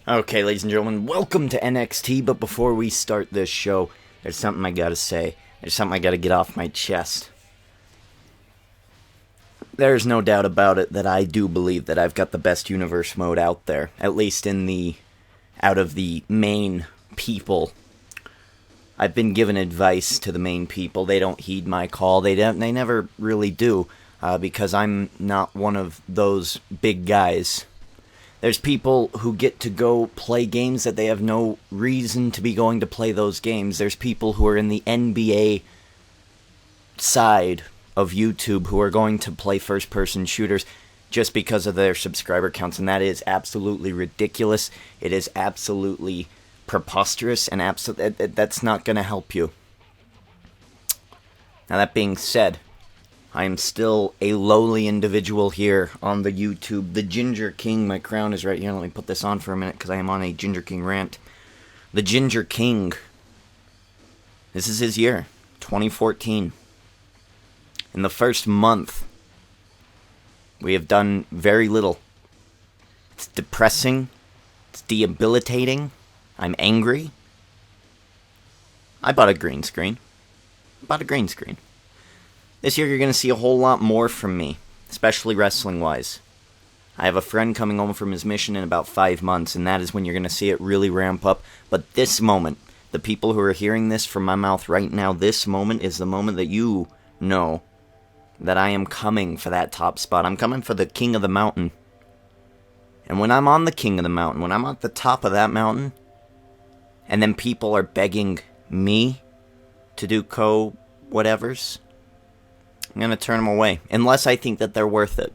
Okay, ladies and gentlemen, welcome to NXT, but before we start this show, there's something I gotta say. There's something I gotta get off my chest. There's no doubt about it that I do believe that I've got the best universe mode out there, at least out of the main people. I've been given advice to the main people. They don't heed my call. They never really do, because I'm not one of those big guys. There's people who get to go play games that they have no reason to be going to play those games. There's people who are in the NBA side of YouTube who are going to play first-person shooters just because of their subscriber counts, and that is absolutely ridiculous. It is absolutely preposterous, and that's not going to help you. Now, that being said, I am still a lowly individual here on the YouTube. The Ginger King, my crown is right here. Let me put this on for a minute because I am on a Ginger King rant. The Ginger King. This is his year, 2014. In the first month, we have done very little. It's depressing. It's debilitating. I'm angry. I bought a green screen. This year you're going to see a whole lot more from me, especially wrestling-wise. I have a friend coming home from his mission in about 5 months, and that is when you're going to see it really ramp up. But this moment, the people who are hearing this from my mouth right now, this moment is the moment that you know that I am coming for that top spot. I'm coming for the king of the mountain. And when I'm on the king of the mountain, when I'm at the top of that mountain, and then people are begging me to do co-whatevers, I'm going to turn them away, unless I think that they're worth it.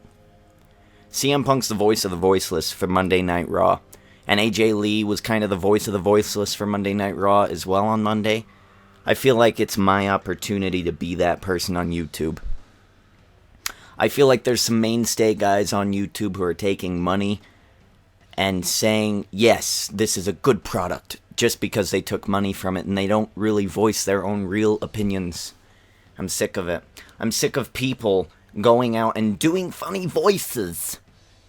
CM Punk's the voice of the voiceless for Monday Night Raw, and AJ Lee was kind of the voice of the voiceless for Monday Night Raw as well on Monday. I feel like it's my opportunity to be that person on YouTube. I feel like there's some mainstay guys on YouTube who are taking money and saying, yes, this is a good product, just because they took money from it, and they don't really voice their own real opinions. I'm sick of it. I'm sick of people going out and doing funny voices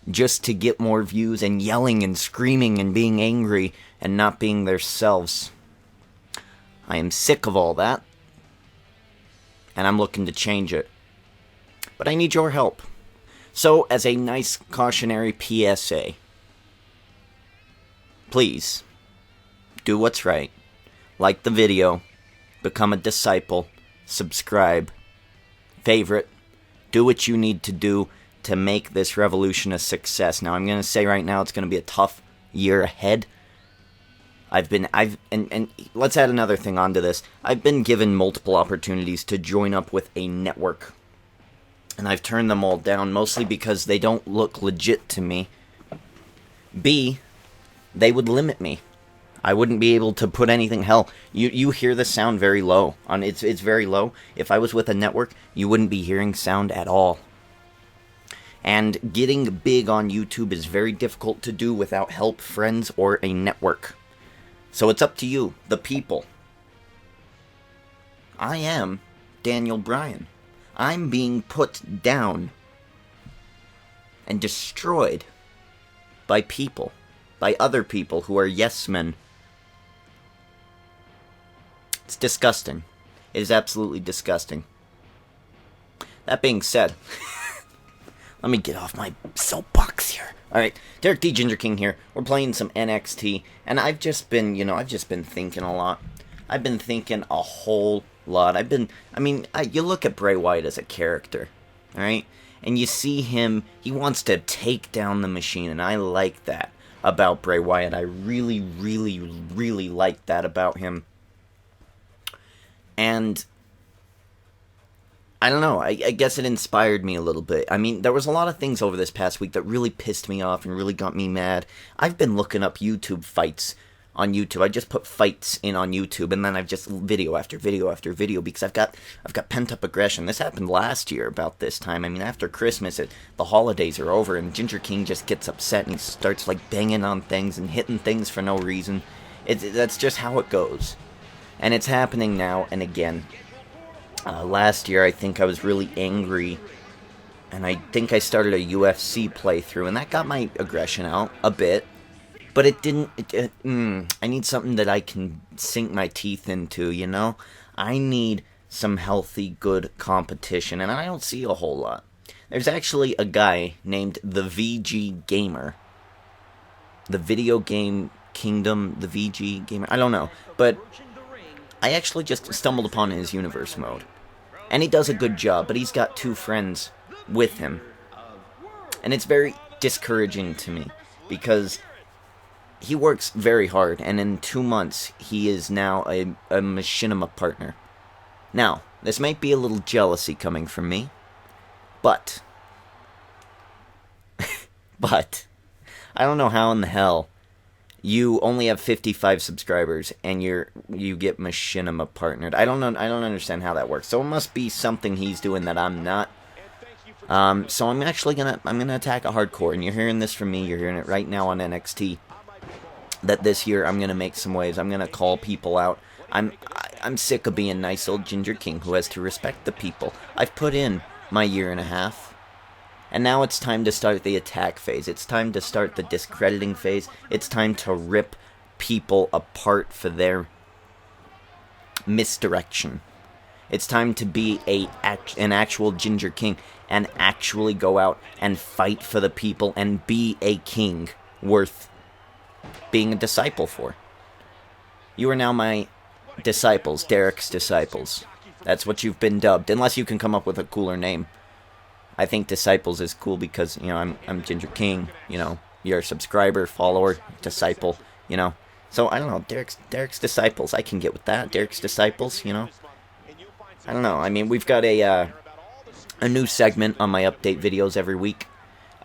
just to get more views and yelling and screaming and being angry and not being themselves. I am sick of all that, and I'm looking to change it. But I need your help. So, as a nice cautionary PSA, please do what's right. Like the video, become a disciple, subscribe, favorite, do what you need to do to make this revolution a success. Now, I'm going to say right now it's going to be a tough year ahead. And let's add another thing onto this. I've been given multiple opportunities to join up with a network, and I've turned them all down, mostly because they don't look legit to me. B, they would limit me. I wouldn't be able to put anything. Hell, you hear the sound very low. It's very low. If I was with a network, you wouldn't be hearing sound at all. And getting big on YouTube is very difficult to do without help, friends, or a network. So it's up to you, the people. I am Daniel Bryan. I'm being put down and destroyed by people, by other people who are yes men. It's disgusting. It is absolutely disgusting. That being said, let me get off my soapbox here. Alright, Derek D. Ginger King here. We're playing some NXT, and I've just been thinking a lot. I've been thinking a whole lot. You look at Bray Wyatt as a character, alright? And you see him, he wants to take down the machine, and I like that about Bray Wyatt. I really, really, really like that about him. And I don't know, I guess it inspired me a little bit. I mean, there was a lot of things over this past week that really pissed me off and really got me mad. I've been looking up YouTube fights on YouTube. I just put fights in on YouTube, and then I've just video after video after video, because I've got pent-up aggression. This happened last year about this time. I mean, after Christmas, the holidays are over, and Ginger King just gets upset, and he starts, banging on things and hitting things for no reason. That's just how it goes. And it's happening now and again. Last year, I think I was really angry, and I think I started a UFC playthrough, and that got my aggression out a bit. but it didn't. I need something that I can sink my teeth into. I need some healthy, good competition, and I don't see a whole lot. There's actually a guy named the VG Gamer, the Video Game Kingdom, the VG Gamer. I don't know, but I actually just stumbled upon his universe mode, and he does a good job. But he's got 2 friends with him, and it's very discouraging to me because he works very hard, and in 2 months he is now a machinima partner. Now, this might be a little jealousy coming from me, but I don't know how in the hell you only have 55 subscribers and you get machinima partnered. I don't understand how that works. So it must be something he's doing that I'm not. So I'm actually gonna attack a hardcore, and you're hearing this from me. You're hearing it right now on NXT. That this year I'm gonna make some waves. I'm gonna call people out. I'm sick of being nice old Ginger King who has to respect the people. I've put in my 1.5 years, and now it's time to start the attack phase. It's time to start the discrediting phase. It's time to rip people apart for their misdirection. It's time to be an actual Ginger King and actually go out and fight for the people and be a king worth being a disciple for. You are now my disciples, Derek's disciples. That's what you've been dubbed, unless you can come up with a cooler name. I think disciples is cool because, I'm Ginger King, you're a subscriber, follower, disciple, So, I don't know, Derek's disciples, I can get with that. Derek's disciples, I don't know, we've got a new segment on my update videos every week,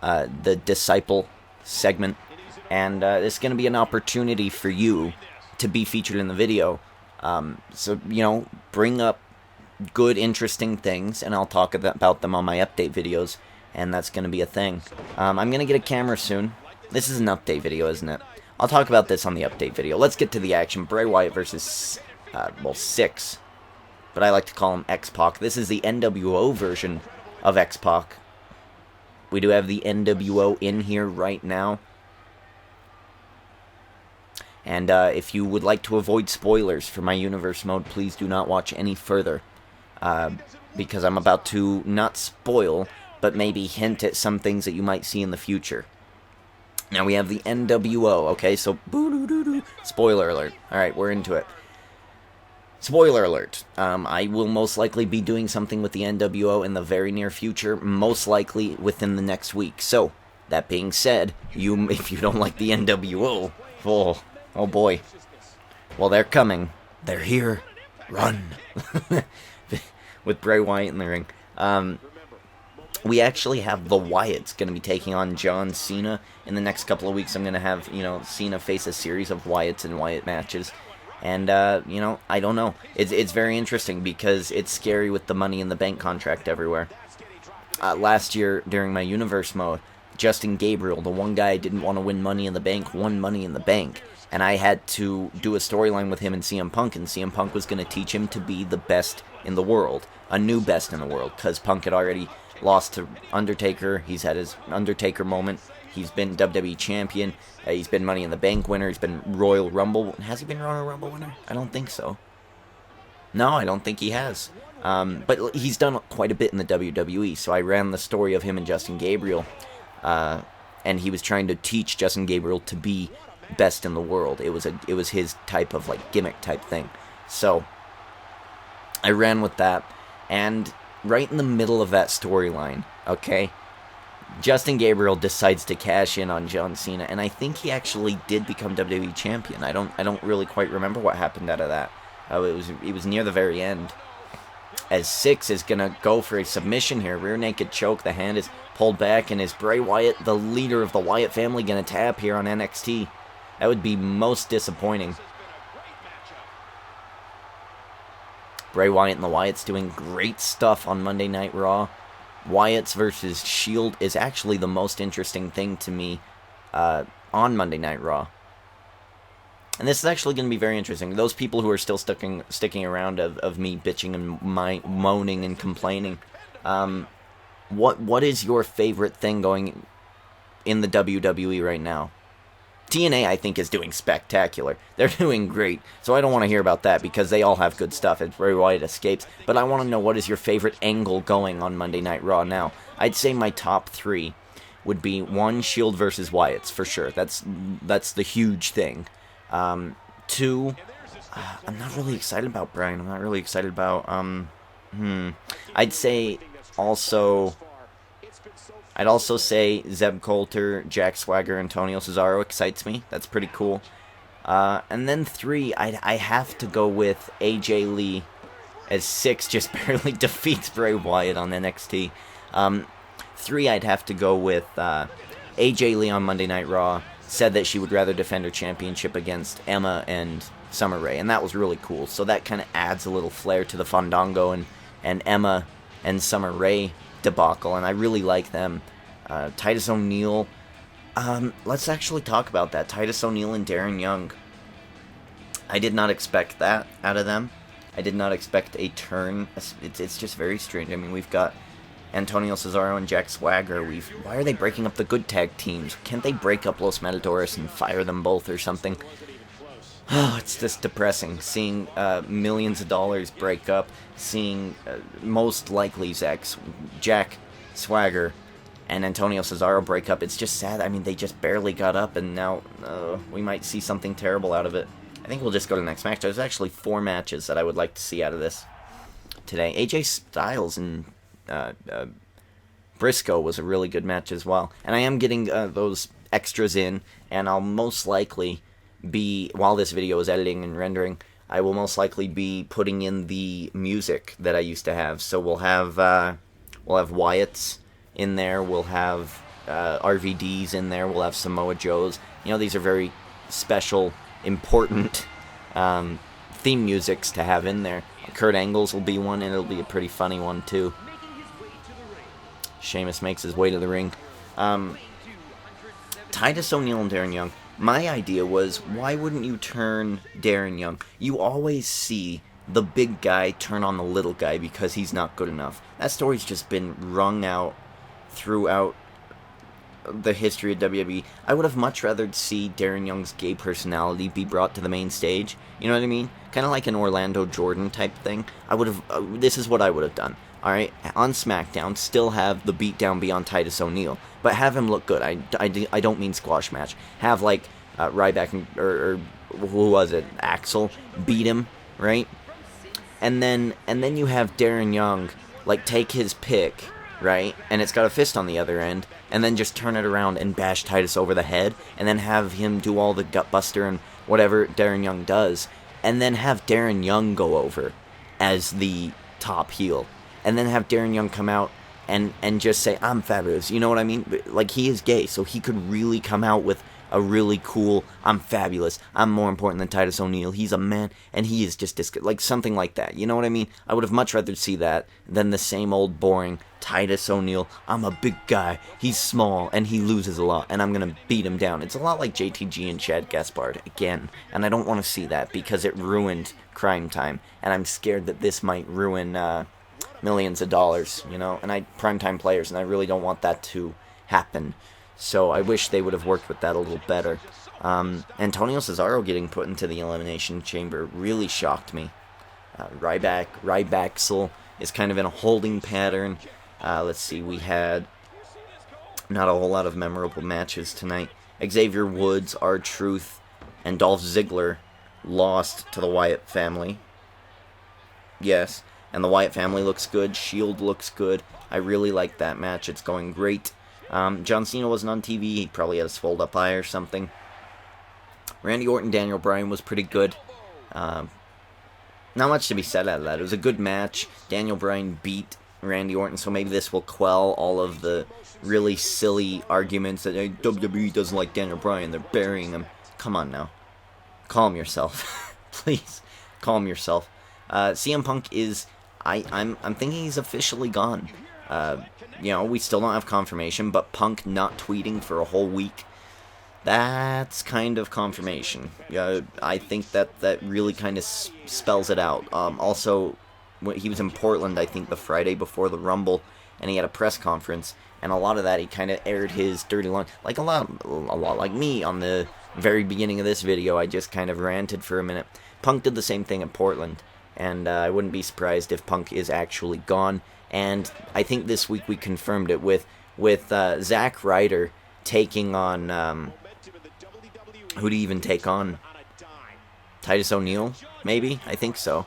the disciple segment, and it's going to be an opportunity for you to be featured in the video. So, bring up good, interesting things, and I'll talk about them on my update videos, and that's going to be a thing. I'm going to get a camera soon. This is an update video, isn't it? I'll talk about this on the update video. Let's get to the action. Bray Wyatt versus, Six, but I like to call him X-Pac. This is the NWO version of X-Pac. We do have the NWO in here right now. And if you would like to avoid spoilers for my universe mode, please do not watch any further. Because I'm about to not spoil, but maybe hint at some things that you might see in the future. Now we have the NWO, okay, so spoiler alert. Alright, we're into it. Spoiler alert. I will most likely be doing something with the NWO in the very near future, most likely within the next week. So, that being said, if you don't like the NWO, oh boy. Well, they're coming. They're here. Run. With Bray Wyatt in the ring. We actually have the Wyatts going to be taking on John Cena. In the next couple of weeks, I'm going to have, Cena face a series of Wyatts and Wyatt matches. And, I don't know. It's very interesting because it's scary with the Money in the Bank contract everywhere. Last year, during my universe mode, Justin Gabriel, the one guy I didn't want to win Money in the Bank, won Money in the Bank. And I had to do a storyline with him and CM Punk, and CM Punk was going to teach him to be the best in the world. A new best in the world, because Punk had already lost to Undertaker. He's had his Undertaker moment. He's been WWE Champion. He's been Money in the Bank winner. He's been Royal Rumble. Has he been Royal Rumble winner? I don't think so. No, I don't think he has. But he's done quite a bit in the WWE, so I ran the story of him and Justin Gabriel. And he was trying to teach Justin Gabriel to be best in the world. It was his type of gimmick type thing. So I ran with that, and right in the middle of that storyline, okay, Justin Gabriel decides to cash in on John Cena, and I think he actually did become WWE champion. I don't really quite remember what happened out of that. It was near the very end. As Six is gonna go for a submission here, rear naked choke, the hand is pulled back, and is Bray Wyatt, the leader of the Wyatt family, gonna tap here on NXT? That would be most disappointing. Bray Wyatt and the Wyatts doing great stuff on Monday Night Raw. Wyatts versus Shield is actually the most interesting thing to me on Monday Night Raw. And this is actually going to be very interesting. Those people who are still sticking around of me bitching and moaning and complaining, what is your favorite thing going in the WWE right now? TNA, I think, is doing spectacular. They're doing great, so I don't want to hear about that because they all have good stuff. It's Bray Wyatt escapes, but I want to know what is your favorite angle going on Monday Night Raw now. I'd say my top 3 would be 1, Shield versus Wyatt's, for sure. That's the huge thing. 2, I'm not really excited about Bryan. I'm not really excited about, I'd say also... I'd also say Zeb Coulter, Jack Swagger, Antonio Cesaro excites me. That's pretty cool. And then 3, I have to go with AJ Lee, as 6 just barely defeats Bray Wyatt on NXT. 3, I'd have to go with AJ Lee on Monday Night Raw said that she would rather defend her championship against Emma and Summer Rae, and that was really cool. So that kind of adds a little flair to the Fandango and Emma and Summer Rae debacle, and I really like them. Titus O'Neil, let's actually talk about that. Titus O'Neil and Darren Young. I did not expect that out of them. I did not expect a turn. It's just very strange. I mean, we've got Antonio Cesaro and Jack Swagger. Why are they breaking up the good tag teams? Can't they break up Los Matadores and fire them both or something? Oh, it's just depressing. Seeing millions of dollars break up. Seeing most likely Jack Swagger and Antonio Cesaro break up. It's just sad. I mean, they just barely got up, and now we might see something terrible out of it. I think we'll just go to the next match. There's actually 4 matches that I would like to see out of this today. AJ Styles and Briscoe was a really good match as well. And I am getting those extras in, and I'll most likely be, while this video is editing and rendering, I will most likely be putting in the music that I used to have. So we'll have Wyatt's in there, we'll have RVD's in there, we'll have Samoa Joe's. You know, these are very special, important theme musics to have in there. Kurt Angle's will be one, and it'll be a pretty funny one too. Sheamus makes his way to the ring. Titus O'Neil and Darren Young. My idea was, why wouldn't you turn Darren Young? You always see the big guy turn on the little guy because he's not good enough. That story's just been wrung out throughout the history of WWE. I would have much rather see Darren Young's gay personality be brought to the main stage. You know what I mean? Kind of like an Orlando Jordan type thing. I would have. This is what I would have done. All right, on SmackDown, still have the beatdown be on Titus O'Neil, but have him look good. I don't mean squash match. Have like Ryback or who was it? Axel beat him, right? And then you have Darren Young like take his pick, right? And it's got a fist on the other end, and then just turn it around and bash Titus over the head, and then have him do all the gutbuster and whatever Darren Young does, and then have Darren Young go over as the top heel. And then have Darren Young come out and just say, I'm fabulous. You know what I mean? Like, he is gay, so he could really come out with a really cool, I'm fabulous, I'm more important than Titus O'Neil, he's a man, and he is just like something like that. You know what I mean? I would have much rather see that than the same old boring Titus O'Neil, I'm a big guy, he's small, and he loses a lot, and I'm going to beat him down. It's a lot like JTG and Chad Gaspard, again, and I don't want to see that because it ruined Crime Time, and I'm scared that this might ruin millions of dollars, you know, and primetime players, and I really don't want that to happen. So I wish they would have worked with that a little better. Antonio Cesaro getting put into the Elimination Chamber really shocked me. Rybacksel is kind of in a holding pattern. Let's see, we had not a whole lot of memorable matches tonight. Xavier Woods, R-Truth, and Dolph Ziggler lost to the Wyatt family. Yes. And the Wyatt family looks good. Shield looks good. I really like that match. It's going great. John Cena wasn't on TV. He probably had a swelled up eye or something. Randy Orton, Daniel Bryan was pretty good. Not much to be said out of that. It was a good match. Daniel Bryan beat Randy Orton, so maybe this will quell all of the really silly arguments that WWE doesn't like Daniel Bryan. They're burying him. Come on now. Calm yourself. Please. Calm yourself. CM Punk is... I'm thinking he's officially gone. You know, we still don't have confirmation, but Punk not tweeting for a whole week, that's kind of confirmation. I think that really kind of spells it out. Also, he was in Portland, I think, the Friday before the Rumble, and he had a press conference, and a lot of that he kind of aired his dirty laundry, like a lot like me on the very beginning of this video, I just kind of ranted for a minute. Punk did the same thing at Portland, and I wouldn't be surprised if Punk is actually gone. And I think this week we confirmed it with Zack Ryder taking on, who do you even take on? Titus O'Neil, maybe? I think so.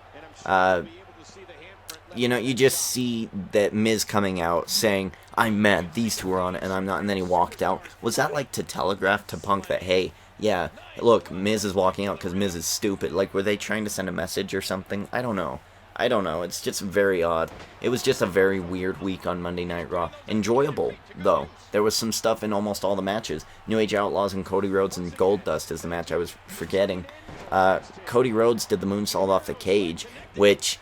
You know, you just see that Miz coming out saying, I'm mad these two are on it and I'm not, and then he walked out. Was that like to telegraph to Punk that, hey, yeah, look, Miz is walking out because Miz is stupid? Like, were they trying to send a message or something? I don't know. It's just very odd. It was just a very weird week on Monday Night Raw. Enjoyable, though. There was some stuff in almost all the matches. New Age Outlaws and Cody Rhodes and Goldust is the match I was forgetting. Cody Rhodes did the moonsault off the cage, which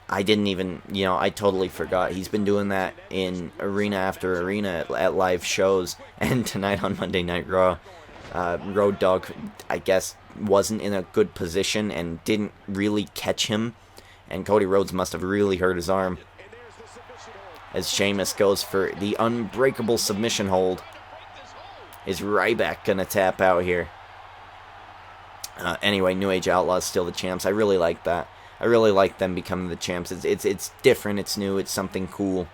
I didn't even, I totally forgot. He's been doing that in arena after arena at live shows. And tonight on Monday Night Raw, Road Dogg, I guess, wasn't in a good position and didn't really catch him. And Cody Rhodes must have really hurt his arm. As Sheamus goes for the unbreakable submission hold. Is Ryback going to tap out here? Anyway, New Age Outlaws still the champs. I really like that. I really like them becoming the champs. It's different, it's new, it's something cool.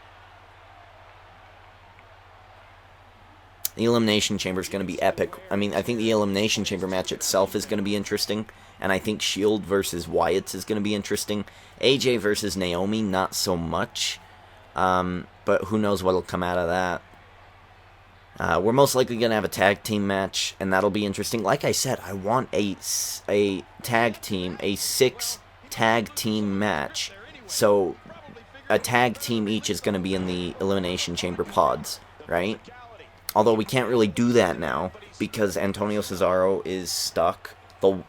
The Elimination Chamber is going to be epic. I mean, I think the Elimination Chamber match itself is going to be interesting. And I think Shield versus Wyatt is going to be interesting. AJ versus Naomi, not so much. But who knows what'll come out of that. We're most likely going to have a tag team match, and that'll be interesting. Like I said, I want a tag team, a 6 tag team match. So a tag team each is going to be in the Elimination Chamber pods, right? Although we can't really do that now because Antonio Cesaro is stuck.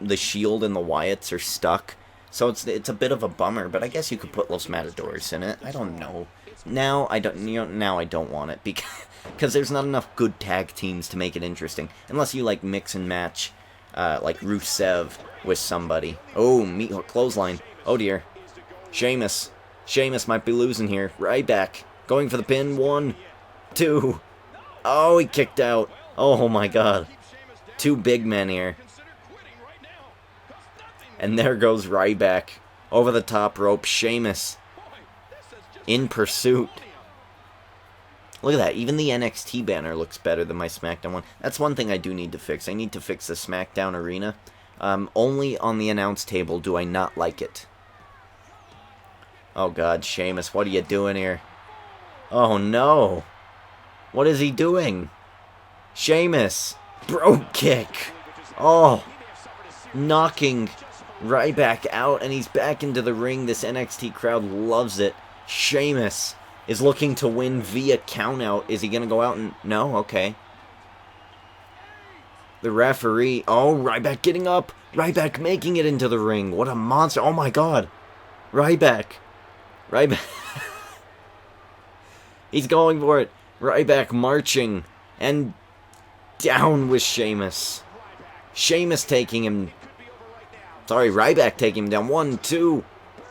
The Shield and the Wyatts are stuck. So it's a bit of a bummer, but I guess you could put Los Matadors in it. I don't know. Now I don't want it because there's not enough good tag teams to make it interesting. Unless you like mix and match like Rusev with somebody. Oh, meat hook clothesline. Oh dear. Sheamus might be losing here. Ryback going for the pin. 1, 2. Oh, he kicked out. Oh my god. 2 big men here. And there goes Ryback. Over the top rope. Sheamus in pursuit. Look at that. Even the NXT banner looks better than my SmackDown one. That's one thing I do need to fix. I need to fix the SmackDown arena. Only on the announce table do I not like it. Oh god, Sheamus, what are you doing here? Oh no. What is he doing? Sheamus. Brogue kick. Oh. Knocking Ryback out, and he's back into the ring. This NXT crowd loves it. Sheamus is looking to win via countout. Is he going to go out and... No? Okay. The referee... Oh, Ryback getting up. Ryback making it into the ring. What a monster. Oh my god. Ryback. He's going for it. Ryback marching. And down with Sheamus. Sheamus taking him... Sorry, Ryback taking him down. 1, 2,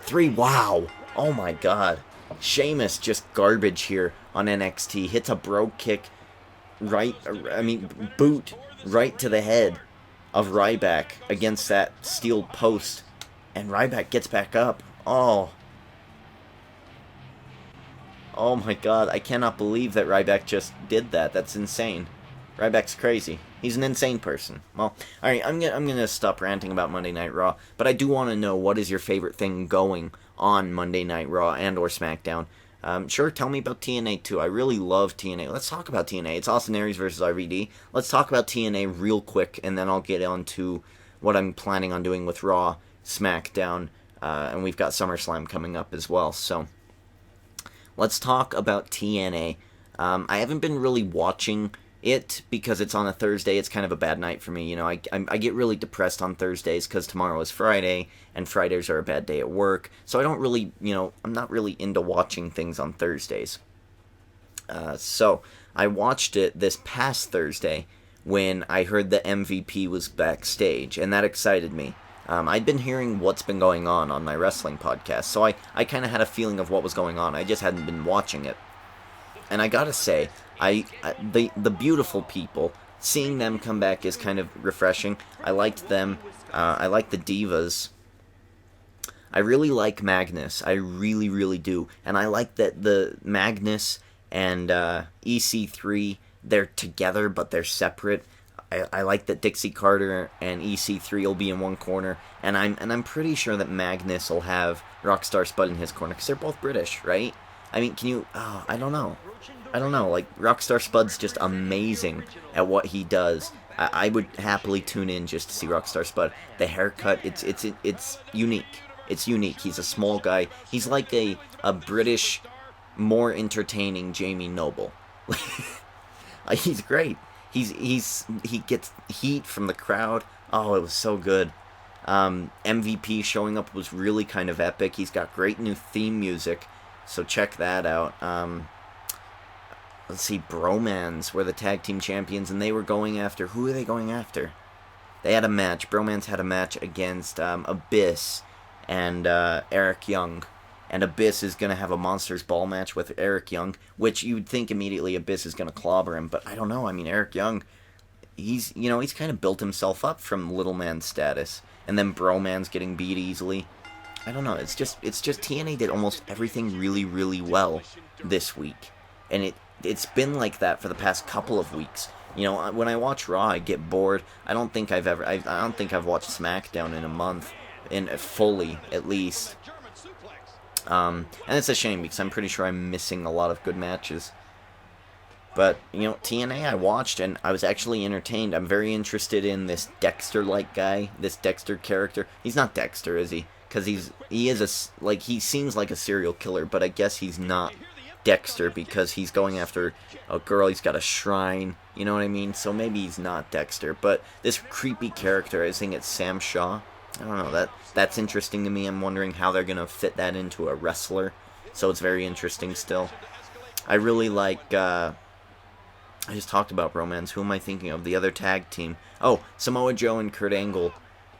3. Wow. Oh my god. Sheamus just garbage here on NXT. Hits a brogue kick boot right to the head of Ryback against that steel post. And Ryback gets back up. Oh. Oh my god. I cannot believe that Ryback just did that. That's insane. Ryback's crazy. He's an insane person. Well, alright, I'm gonna stop ranting about Monday Night Raw, but I do want to know what is your favorite thing going on Monday Night Raw and or SmackDown. Sure, tell me about TNA too. I really love TNA. Let's talk about TNA. It's Austin Aries versus RVD. Let's talk about TNA real quick, and then I'll get on to what I'm planning on doing with Raw, SmackDown, and we've got SummerSlam coming up as well. So, let's talk about TNA. I haven't been really watching it because it's on a Thursday. It's kind of a bad night for me. I get really depressed on Thursdays because tomorrow is Friday and Fridays are a bad day at work, so I don't really, I'm not really into watching things on Thursdays. So I watched it this past Thursday when I heard the MVP was backstage, and that excited me. I'd been hearing what's been going on my wrestling podcast, so I kind of had a feeling of what was going on. I just hadn't been watching it. And I gotta say, the beautiful people seeing them come back is kind of refreshing. I liked them. I like the Divas. I really like Magnus. I really, really do. And I like that the Magnus and EC3, they're together, but they're separate. I like that Dixie Carter and EC3 will be in one corner, and I'm pretty sure that Magnus will have Rockstar Spud in his corner, because they're both British, right? I mean, can you... Oh, I don't know. Like, Rockstar Spud's just amazing at what he does. I would happily tune in just to see Rockstar Spud. The haircut, it's unique. It's unique. He's a small guy. He's like a British, more entertaining Jamie Noble. He's great. He gets heat from the crowd. Oh, it was so good. MVP showing up was really kind of epic. He's got great new theme music, so check that out. Let's see, Bromans were the tag team champions, and they were going after... Who are they going after? They had a match. Bromans had a match against Abyss and Eric Young. And Abyss is going to have a Monsters Ball match with Eric Young, which you'd think immediately Abyss is going to clobber him, but I don't know. I mean, Eric Young, he's kind of built himself up from little man status, and then Broman's getting beat easily. I don't know. It's just TNA did almost everything really, really well this week, and it's been like that for the past couple of weeks. You know, when I watch Raw, I get bored. I don't think I've watched SmackDown in a month, fully at least. And it's a shame because I'm pretty sure I'm missing a lot of good matches. But, you know, TNA I watched and I was actually entertained. I'm very interested in this Dexter-like guy, this Dexter character. He's not Dexter, is he? Because he seems like a serial killer, but I guess he's not Dexter because he's going after a girl. He's got a shrine, you know what I mean? So maybe he's not Dexter. But this creepy character, I think it's Sam Shaw. I don't know, that's interesting to me. I'm wondering how they're going to fit that into a wrestler. So it's very interesting still. I really like, I just talked about Bromans. Who am I thinking of? The other tag team. Oh, Samoa Joe and Kurt Angle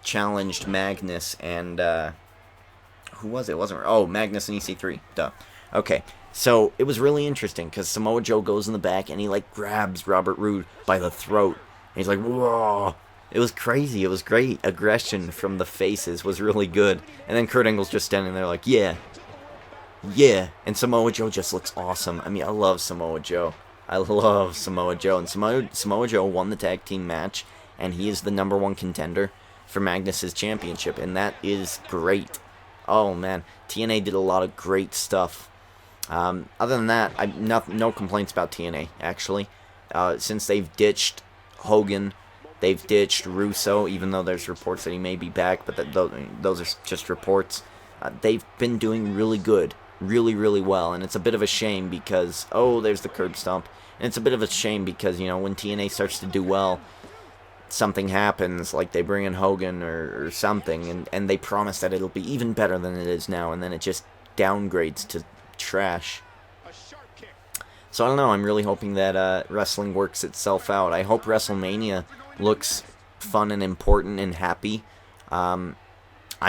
challenged Magnus and, who was it? It wasn't... Oh, Magnus and EC3. Duh. Okay, so it was really interesting because Samoa Joe goes in the back and he, like, grabs Robert Roode by the throat. And he's like, whoa. It was crazy. It was great. Aggression from the faces was really good. And then Kurt Angle's just standing there like, yeah. Yeah. And Samoa Joe just looks awesome. I mean, I love Samoa Joe. And Samoa Joe won the tag team match, and he is the #1 contender for Magnus's championship, and that is great. Oh, man. TNA did a lot of great stuff. Other than that, no complaints about TNA, actually. Since they've ditched Hogan... They've ditched Russo, even though there's reports that he may be back, but those are just reports. They've been doing really good, really, really well, and it's a bit of a shame because, oh, there's the curb stomp. And it's a bit of a shame because, you know, when TNA starts to do well, something happens, like they bring in Hogan or something, and they promise that it'll be even better than it is now, and then it just downgrades to trash. So I don't know, I'm really hoping that wrestling works itself out. I hope WrestleMania looks fun and important and happy. I'm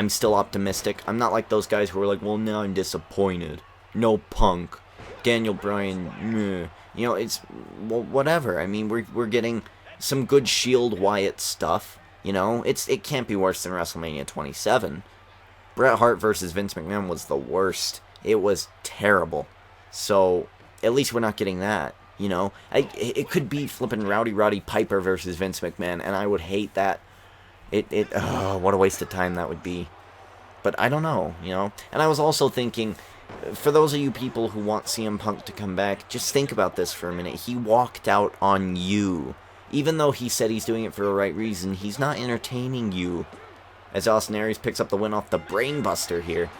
still optimistic. I'm not like those guys who are like, well, now I'm disappointed. No Punk. Daniel Bryan, meh. You know, it's, well, whatever. I mean, we're getting some good Shield Wyatt stuff. You know, it can't be worse than WrestleMania 27. Bret Hart versus Vince McMahon was the worst. It was terrible. So, at least we're not getting that. You know, it could be flipping Roddy Piper versus Vince McMahon, and I would hate that. What a waste of time that would be. But I don't know, you know. And I was also thinking, for those of you people who want CM Punk to come back, just think about this for a minute. He walked out on you. Even though he said he's doing it for the right reason, he's not entertaining you. As Austin Aries picks up the win off the Brainbuster here.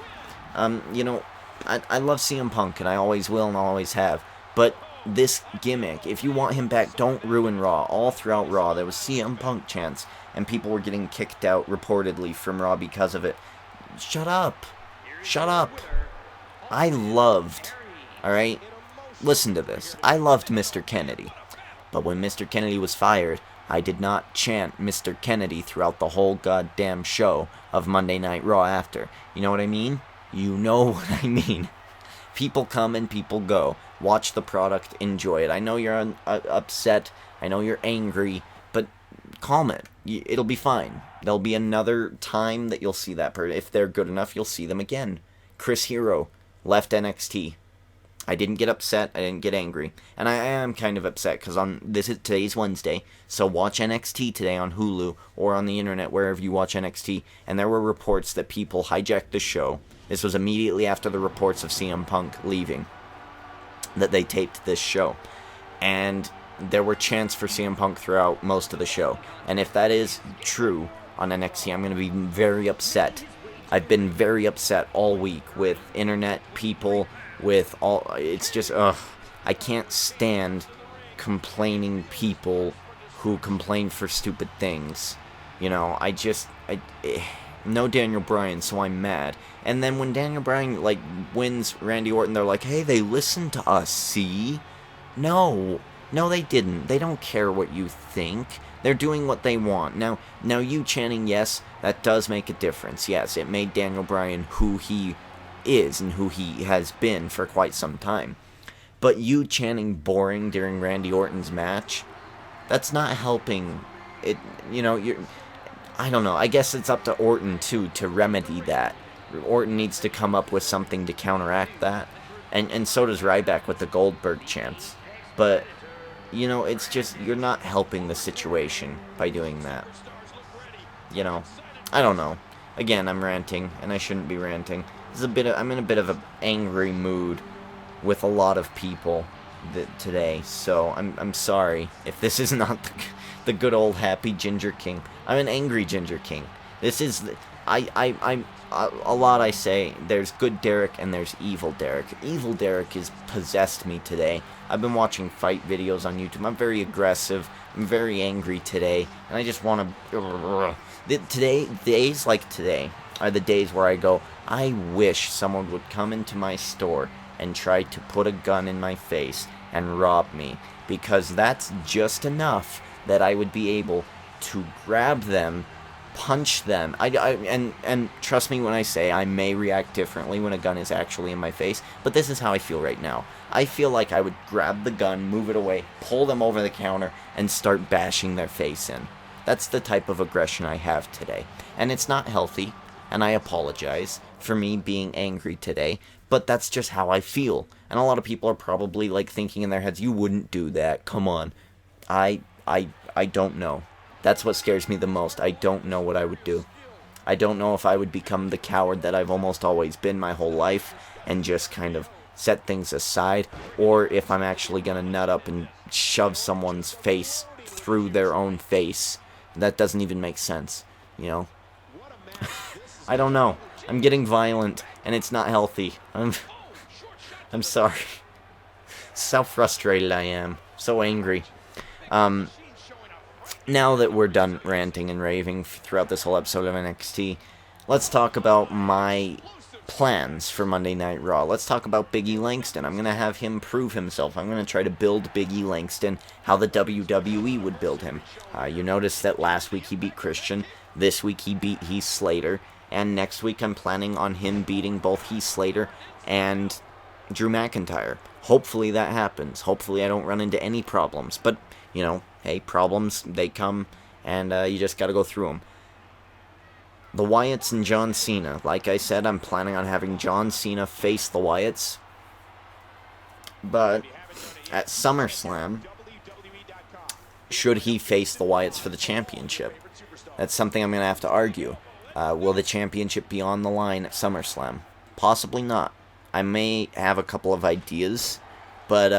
You know, I love CM Punk, and I always will and always have. But this gimmick, if you want him back, don't ruin Raw. All throughout Raw, there was CM Punk chants, and people were getting kicked out, reportedly, from Raw because of it. Shut up. Shut up. I loved, alright? Listen to this. I loved Mr. Kennedy. But when Mr. Kennedy was fired, I did not chant Mr. Kennedy throughout the whole goddamn show of Monday Night Raw after. You know what I mean? You know what I mean. People come and people go. Watch the product, enjoy it. I know you're upset, I know you're angry, but calm it. It'll be fine. There'll be another time that you'll see that person. If they're good enough, you'll see them again. Chris Hero left NXT. I didn't get upset, I didn't get angry. And I am kind of upset because today's Wednesday, so watch NXT today on Hulu or on the internet, wherever you watch NXT, and there were reports that people hijacked the show. This was immediately after the reports of CM Punk leaving, that they taped this show. And there were chants for CM Punk throughout most of the show. And if that is true on NXT, I'm going to be very upset. I've been very upset all week with internet people, with all... It's just, I can't stand complaining people who complain for stupid things. You know, no Daniel Bryan, so I'm mad. And then when Daniel Bryan, wins Randy Orton, they're like, hey, they listened to us, see? No, they didn't. They don't care what you think. They're doing what they want. Now you chanting yes, that does make a difference. Yes, it made Daniel Bryan who he is and who he has been for quite some time. But you chanting boring during Randy Orton's match, that's not helping it. I don't know. I guess it's up to Orton, too, to remedy that. Orton needs to come up with something to counteract that. And so does Ryback with the Goldberg chants. But, it's just, you're not helping the situation by doing that. I don't know. Again, I'm ranting, and I shouldn't be ranting. I'm in a bit of an angry mood with a lot of people today. So, I'm sorry if this is not the good old happy Ginger King. I'm an angry Ginger King. This is... a lot I say, there's good Derek and there's evil Derek. Evil Derek has possessed me today. I've been watching fight videos on YouTube. I'm very aggressive. I'm very angry today. And I just want to... Days like today are the days where I go, I wish someone would come into my store and try to put a gun in my face and rob me. Because that's just enough that I would be able to grab them, punch them. And trust me when I say I may react differently when a gun is actually in my face, but this is how I feel right now. I feel like I would grab the gun, move it away, pull them over the counter, and start bashing their face in. That's the type of aggression I have today. And it's not healthy, and I apologize for me being angry today, but that's just how I feel. And a lot of people are probably thinking in their heads, you wouldn't do that, come on. I don't know. That's what scares me the most. I don't know what I would do. I don't know if I would become the coward that I've almost always been my whole life and just kind of set things aside, or if I'm actually going to nut up and shove someone's face through their own face. That doesn't even make sense, I don't know. I'm getting violent, and it's not healthy. I'm sorry. So frustrated I am. So angry. Now that we're done ranting and raving throughout this whole episode of NXT, let's talk about my plans for Monday Night Raw. Let's talk about Big E Langston. I'm going to have him prove himself. I'm going to try to build Big E Langston how the WWE would build him. You noticed that last week he beat Christian. This week he beat Heath Slater. And next week I'm planning on him beating both Heath Slater and Drew McIntyre. Hopefully that happens. Hopefully I don't run into any problems. But, hey, problems, they come, and you just gotta go through them. The Wyatts and John Cena. Like I said, I'm planning on having John Cena face the Wyatts. But at SummerSlam, should he face the Wyatts for the championship? That's something I'm going to have to argue. Will the championship be on the line at SummerSlam? Possibly not. I may have a couple of ideas, but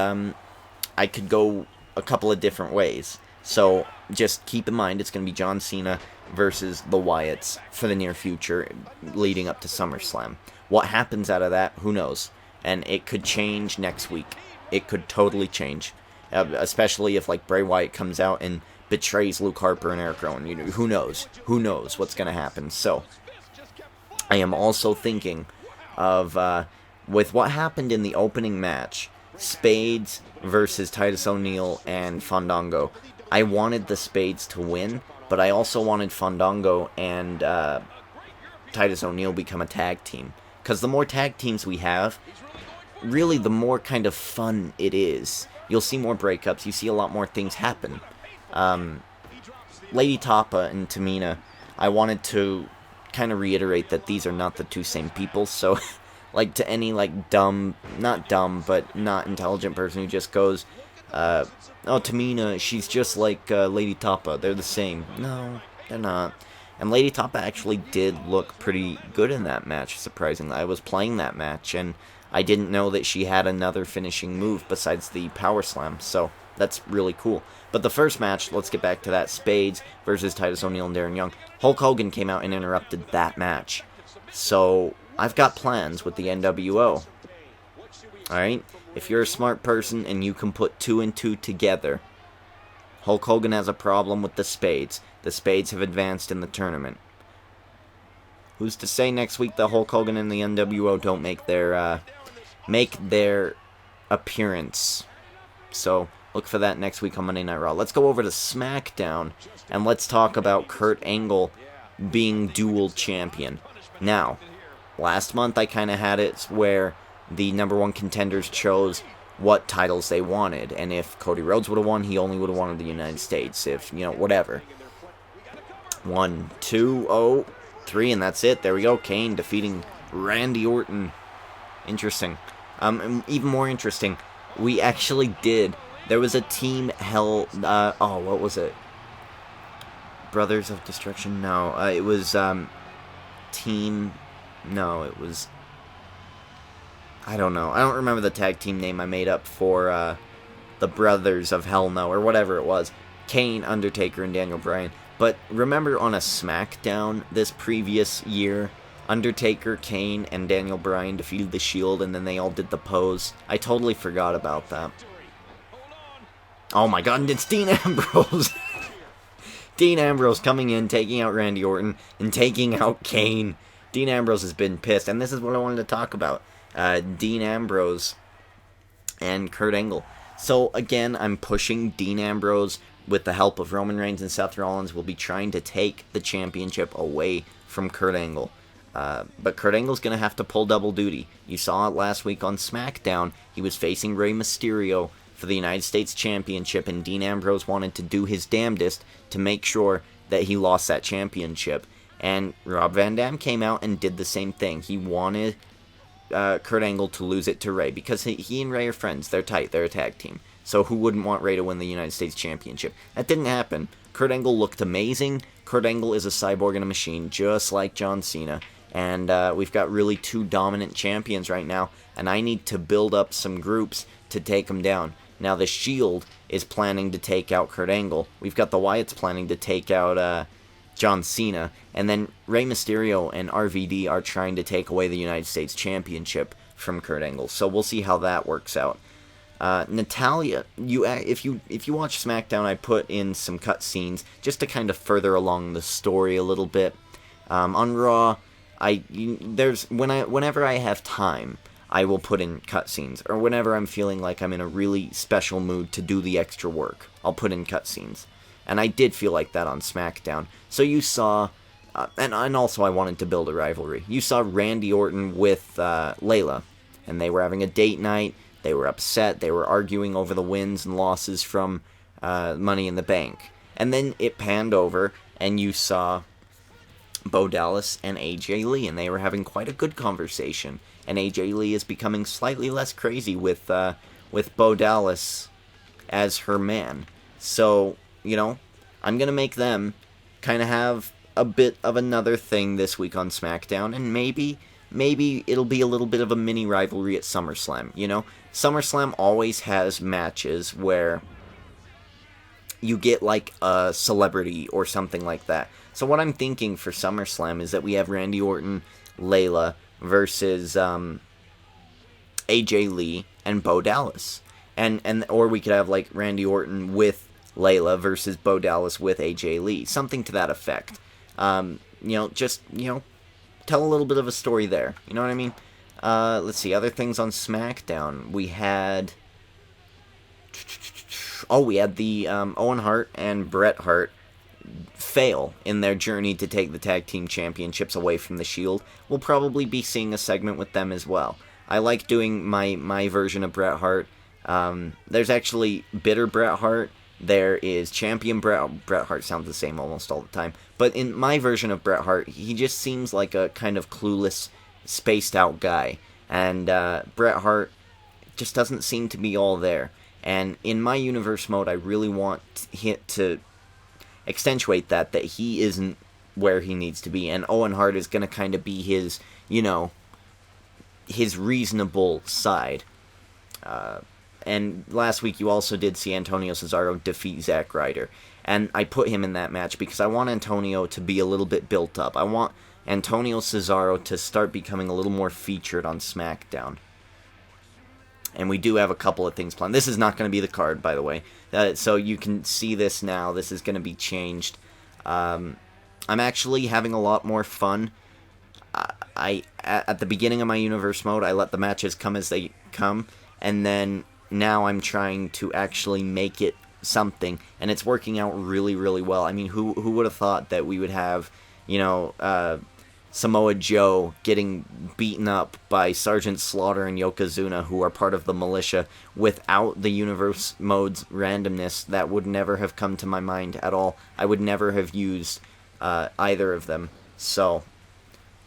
I could go a couple of different ways. So just keep in mind it's going to be John Cena versus the Wyatts for the near future leading up to SummerSlam. What happens out of that, who knows? And it could change next week. It could totally change. Especially if Bray Wyatt comes out and betrays Luke Harper and Eric Rowan. Who knows? Who knows what's going to happen? So I am also thinking of, with what happened in the opening match, Spades versus Titus O'Neil and Fandango. I wanted the Spades to win, but I also wanted Fandango and Titus O'Neil become a tag team. Because the more tag teams we have, really, the more kind of fun it is. You'll see more breakups. You see a lot more things happen. Lady Tapa and Tamina, I wanted to kind of reiterate that these are not the two same people. So, like, to any, like, not dumb, but not intelligent person who just goes, oh, Tamina, she's just like Lady Tapa. They're the same. No, they're not. And Lady Tapa actually did look pretty good in that match, surprisingly. I was playing that match, and I didn't know that she had another finishing move besides the Power Slam, so that's really cool. But the first match, let's get back to that, Spades versus Titus O'Neil and Darren Young. Hulk Hogan came out and interrupted that match. So, I've got plans with the NWO. Alright? If you're a smart person and you can put 2 and 2 together, Hulk Hogan has a problem with the Spades. The Spades have advanced in the tournament. Who's to say next week the Hulk Hogan and the NWO don't make their appearance? So, look for that next week on Monday Night Raw. Let's go over to SmackDown, and let's talk about Kurt Angle being dual champion. Now, last month I kind of had it where the number one contenders chose what titles they wanted, and if Cody Rhodes would have won, he only would have wanted the United States, if, whatever. 1, 2, 0, 3, and that's it. There we go. Kane defeating Randy Orton. Interesting. And even more interesting, we actually did. There was a team what was it? Brothers of Destruction? No, it was, it was, I don't know. I don't remember the tag team name I made up for, the Brothers of Hell No, or whatever it was. Kane, Undertaker, and Daniel Bryan. But remember on a SmackDown this previous year, Undertaker, Kane, and Daniel Bryan defeated the Shield, and then they all did the pose. I totally forgot about that. Oh my god, and it's Dean Ambrose! Dean Ambrose coming in, taking out Randy Orton, and taking out Kane. Dean Ambrose has been pissed, and this is what I wanted to talk about. Dean Ambrose and Kurt Angle. So, again, I'm pushing Dean Ambrose with the help of Roman Reigns and Seth Rollins. Will be trying to take the championship away from Kurt Angle. But Kurt Angle's going to have to pull double duty. You saw it last week on SmackDown. He was facing Rey Mysterio for the United States Championship, and Dean Ambrose wanted to do his damnedest to make sure that he lost that championship. And Rob Van Dam came out and did the same thing. He wanted Kurt Angle to lose it to Rey, because he and Rey are friends. They're tight. They're a tag team. So who wouldn't want Rey to win the United States Championship? That didn't happen. Kurt Angle looked amazing. Kurt Angle is a cyborg and a machine, just like John Cena. And we've got really two dominant champions right now, and I need to build up some groups to take them down. Now, the Shield is planning to take out Kurt Angle. We've got the Wyatts planning to take out John Cena. And then Rey Mysterio and RVD are trying to take away the United States Championship from Kurt Angle. So we'll see how that works out. Natalya, if you watch SmackDown, I put in some cutscenes just to kind of further along the story a little bit. On Raw, whenever I have time, I will put in cutscenes, or whenever I'm feeling like I'm in a really special mood to do the extra work, I'll put in cutscenes. And I did feel like that on SmackDown. So you saw, and also I wanted to build a rivalry. You saw Randy Orton with Layla, and they were having a date night. They were upset. They were arguing over the wins and losses from Money in the Bank. And then it panned over, and you saw Bo Dallas and AJ Lee, and they were having quite a good conversation. And AJ Lee is becoming slightly less crazy with Bo Dallas as her man. So, I'm going to make them kind of have a bit of another thing this week on SmackDown, and maybe it'll be a little bit of a mini rivalry at SummerSlam, SummerSlam always has matches where you get, like, a celebrity or something like that. So what I'm thinking for SummerSlam is that we have Randy Orton, Layla, versus AJ Lee and Bo Dallas. Or we could have, like, Randy Orton with Layla versus Bo Dallas with AJ Lee. Something to that effect. Tell a little bit of a story there. You know what I mean? Let's see, other things on SmackDown. We had the Owen Hart and Bret Hart fail in their journey to take the tag team championships away from the Shield. We'll probably be seeing a segment with them as well. I like doing my version of Bret Hart. There's actually Bitter Bret Hart. There is Champion Bret Hart. Sounds the same almost all the time. But in my version of Bret Hart, he just seems like a kind of clueless, spaced out guy. And Bret Hart just doesn't seem to be all there. And in my universe mode, I really want to accentuate that he isn't where he needs to be. And Owen Hart is going to kind of be his, his reasonable side. And last week you also did see Antonio Cesaro defeat Zack Ryder. And I put him in that match because I want Antonio to be a little bit built up. I want Antonio Cesaro to start becoming a little more featured on SmackDown. And we do have a couple of things planned. This is not going to be the card, by the way. So you can see this now. This is going to be changed. I'm actually having a lot more fun. At the beginning of my universe mode, I let the matches come as they come. And then now I'm trying to actually make it something. And it's working out really, really well. I mean, who would have thought that we would have, Samoa Joe getting beaten up by Sergeant Slaughter and Yokozuna, who are part of the militia, without the universe mode's randomness. That would never have come to my mind at all. I would never have used either of them. So,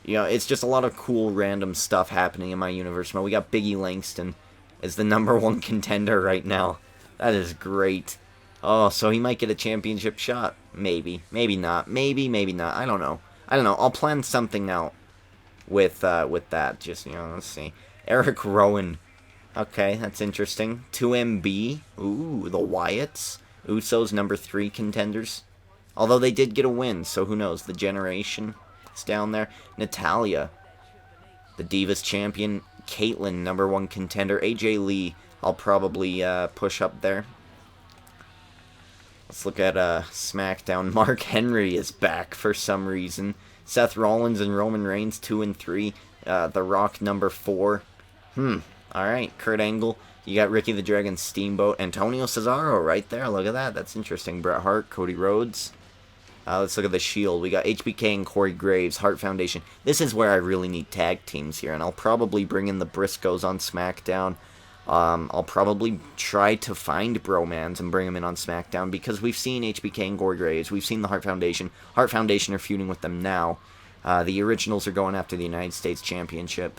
it's just a lot of cool random stuff happening in my universe mode. We got Big E Langston as the #1 contender right now. That is great. Oh, so he might get a championship shot. Maybe. Maybe not. Maybe not. I don't know. I'll plan something out with that. Just, let's see. Eric Rowan. Okay, that's interesting. 2MB. Ooh, the Wyatts. Usos, #3 contenders. Although they did get a win, so who knows. The Generation is down there. Natalya. The Divas champion. Caitlyn, #1 contender. AJ Lee, I'll probably push up there. Let's look at SmackDown. Mark Henry is back for some reason. Seth Rollins and Roman Reigns, 2 and 3. The Rock, #4. Alright, Kurt Angle. You got Ricky the Dragon Steamboat. Antonio Cesaro right there. Look at that. That's interesting. Bret Hart, Cody Rhodes. Let's look at the Shield. We got HBK and Corey Graves, Hart Foundation. This is where I really need tag teams here, and I'll probably bring in the Briscoes on SmackDown. I'll probably try to find Bromans and bring them in on SmackDown, because we've seen HBK and Corey Graves. We've seen the Hart Foundation. Hart Foundation are feuding with them now. The Originals are going after the United States Championship.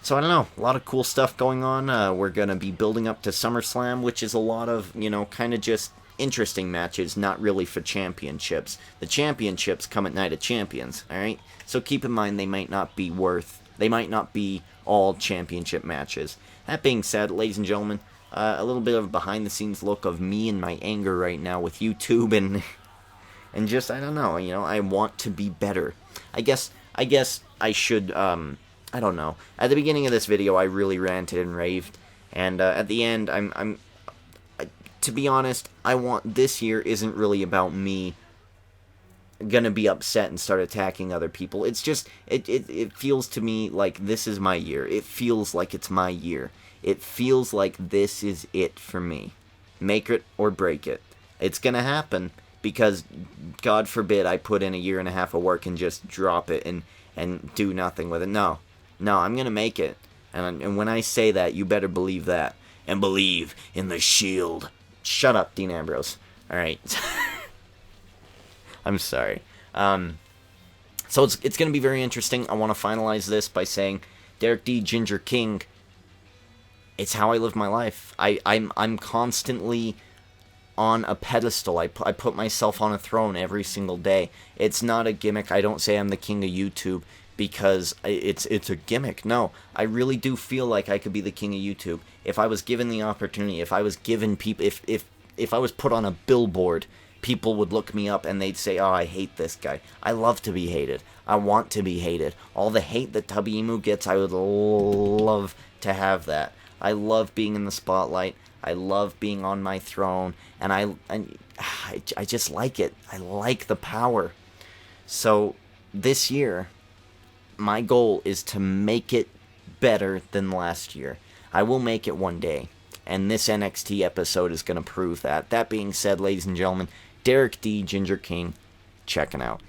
So I don't know, a lot of cool stuff going on. We're going to be building up to SummerSlam, which is a lot of, kind of just interesting matches, not really for championships. The championships come at Night of Champions, alright? So keep in mind they might not be all championship matches. That being said, ladies and gentlemen, a little bit of a behind-the-scenes look of me and my anger right now with YouTube and just, I don't know, I want to be better. I guess I should, I don't know. At the beginning of this video, I really ranted and raved, and at the end, to be honest, this year isn't really about me gonna be upset and start attacking other people. It's just, it feels to me like this is my year. It feels like it's my year. It feels like this is it for me. Make it or break it. It's gonna happen, because God forbid I put in a year and a half of work and just drop it and do nothing with it. No, I'm gonna make it. And when I say that, you better believe that. And believe in the Shield. Shut up, Dean Ambrose. Alright. I'm sorry. So it's going to be very interesting. I want to finalize this by saying, Derek D. Ginger King, it's how I live my life. I'm constantly on a pedestal. I put myself on a throne every single day. It's not a gimmick. I don't say I'm the king of YouTube because it's a gimmick. No, I really do feel like I could be the king of YouTube if I was given the opportunity. If I was given people, if I was put on a billboard, people would look me up and they'd say, "Oh, I hate this guy." I love to be hated. I want to be hated. All the hate that Tubby Emu gets, I would love to have that. I love being in the spotlight. I love being on my throne, and I just like it. I like the power. So this year, my goal is to make it better than last year. I will make it one day, and this NXT episode is going to prove that. That being said, ladies and gentlemen, Derek D. Ginger King, checking out.